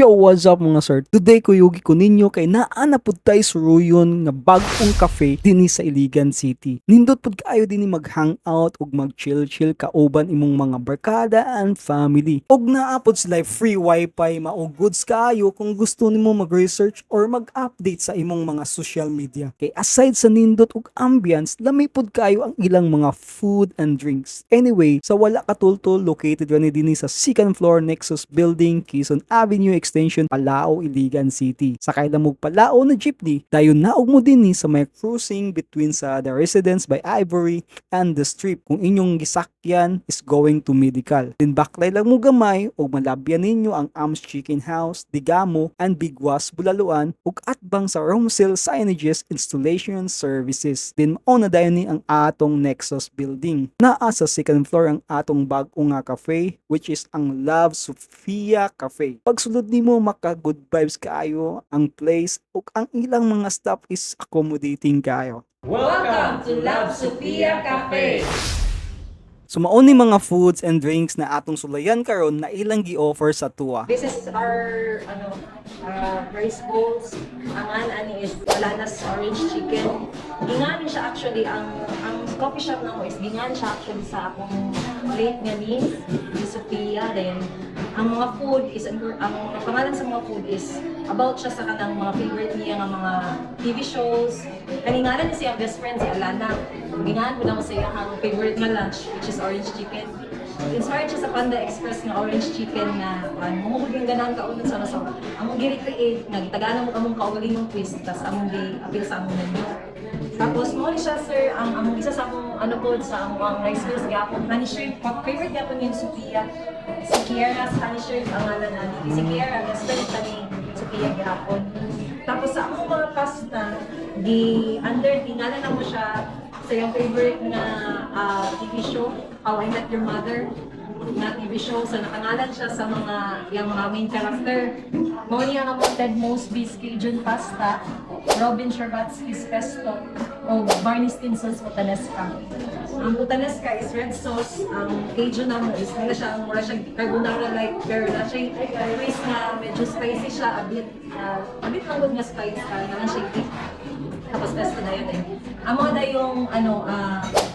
Yo, what's up mga sir? Today kuyugi ko ninyo kay naa pud tay suroyon nga bag-ong cafe dinhi sa Iligan City. Nindot pud kaayo dinhi mag-hangout ug mag-chill-chill kauban imong mga barkada and family. Og naa pud sila free wifi mao goods kaayo kung gusto nimo mag-research or mag-update sa imong mga social media. Kay aside sa nindot ug ambience, lami pud kaayo ang ilang mga food and drinks. Anyway, sa wala katultol located gani dinhi sa second floor Nexus building, Quezon Avenue Extension, Palao, Iligan City. Sakay lang mo Palao na jeepney, dayon naog mo dinhi sa may cruising between sa the residence by Ivory and the strip kung inyong gisakyan is going to medical. Then baklay lang mo gamay o malabyan ninyo ang Am's Chicken House, Digamo, and Bigwas, Bulaluan ug atbang sa Romsel Signages Installation Services. Then mao na dayon ni ang atong Nexus building. Naa sa second floor ang atong bag-o nga cafe which is ang Love Sophia Cafe. Pagsulod nimo maka good vibes kaayo ang place ug ang ilang mga staff is accommodating kaayo. Welcome to Love Sophia Cafe! So mao ni mga foods and drinks na atong sulayan karon na ilang gi-offer sa tuwa. This is our rice bowls. Ang ani is balanas orange chicken. Gingan siya actually ang coffee shop namo is gingan siya actually sa akong plate nga ni Sophia. Then ang mga food is ang pangalan sa mga food is about siya sa kanang mga favorite niya nga mga TV shows. Kaningalan ni siya best friend si Alana. Gingan ko na mo sa iya ang favorite nga lunch which is orange chicken. Inspired siya sa Panda Express nga orange chicken na mahugod yung ganahan kaunan sa naso. Among gi-recreate nga gitaganan mo among kaugalingong twist tas among gi-appeal sa among menu. Tapos mo ni siya sir ang among isa sa among ano po sa among rice bowls gyapon honey shrimp favorite gyapon ni Sophia. Si Kiera's honey shrimp ang ngalan natin. Si Kiera best friend ta ni Sophia gyapon. Tapos sa among mga pasta gingalan na mo siya sa yung favorite na TV show, How I Met Your Mother na TV show. So nakangalan siya sa yung mga main character. Moni ang mga Ted Mosby's Cajun Pasta, Robin Sherbatsky's Pesto, o Barney Stinson's Puttanesca. Ang Puttanesca is red sauce, ang Cajun naman is mula siyang carbonara like pero na siya twist na medyo spicy siya, a bit lang good nga spice, naman siya kick. Tapos pesto na yun eh. Ang mga na yung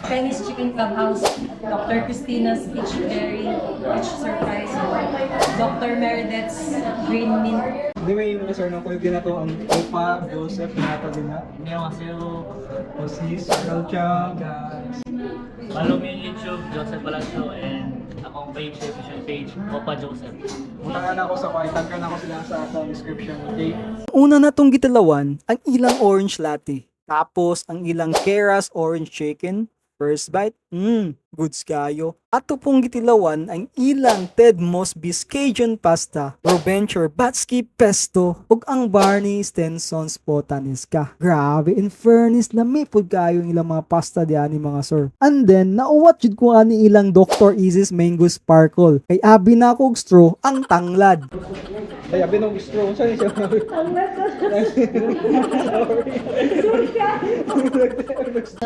Penny's Chicken Clubhouse, Dr. Christina's Peach Berry, Peach Surprise, Dr. Meredith's Green Mint. Di may mga sir na kung din na to ang Opa, Joseph, Nata din na. 안녕하세요. Osis, Kalcha, guys. Follow me on YouTube, Joseph Palao, and akong page, official page, Opa Joseph. Punta na ako sa kaitan ka na ako sila sa atong description, okay? Una na tong gitalawan, ang ilang orange latte. Tapos ang ilang Keras orange chicken. First bite, goods kayo. Ato pong gitilawan ang ilang Ted Mosby's Cajun Pasta, Robenture Batsky Pesto, ug ang Barney Stinson's Puttanesca. Grabe, in fairness, lami pud kayo ang ilang mga pasta diyan ni mga sir. And then, nauwat jud ko ani ilang Dr. Easy's Mango Sparkle. Kay abi na ko og straw ang tanglad. Ay, abi na og straw. Saan siya?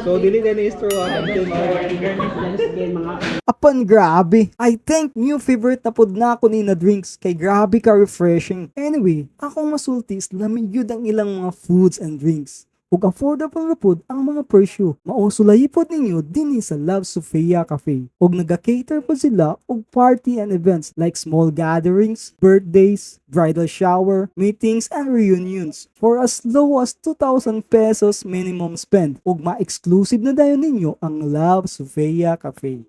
So, dili na ni straw. Apan grabe, I think new favorite na pod na ako ni na drinks kay grabe ka refreshing. Anyway, akong masultis lami yun ang ilang mga foods and drinks. Ug affordable na pod ang mga presyo. Mausulay pod ninyo dinhi sa Love Sophia Cafe. Ug naga-cater pod sila og party and events like small gatherings, birthdays, bridal shower, meetings and reunions for as low as 2,000 pesos minimum spend. Ug ma-exclusive na dayon ninyo ang Love Sophia Cafe.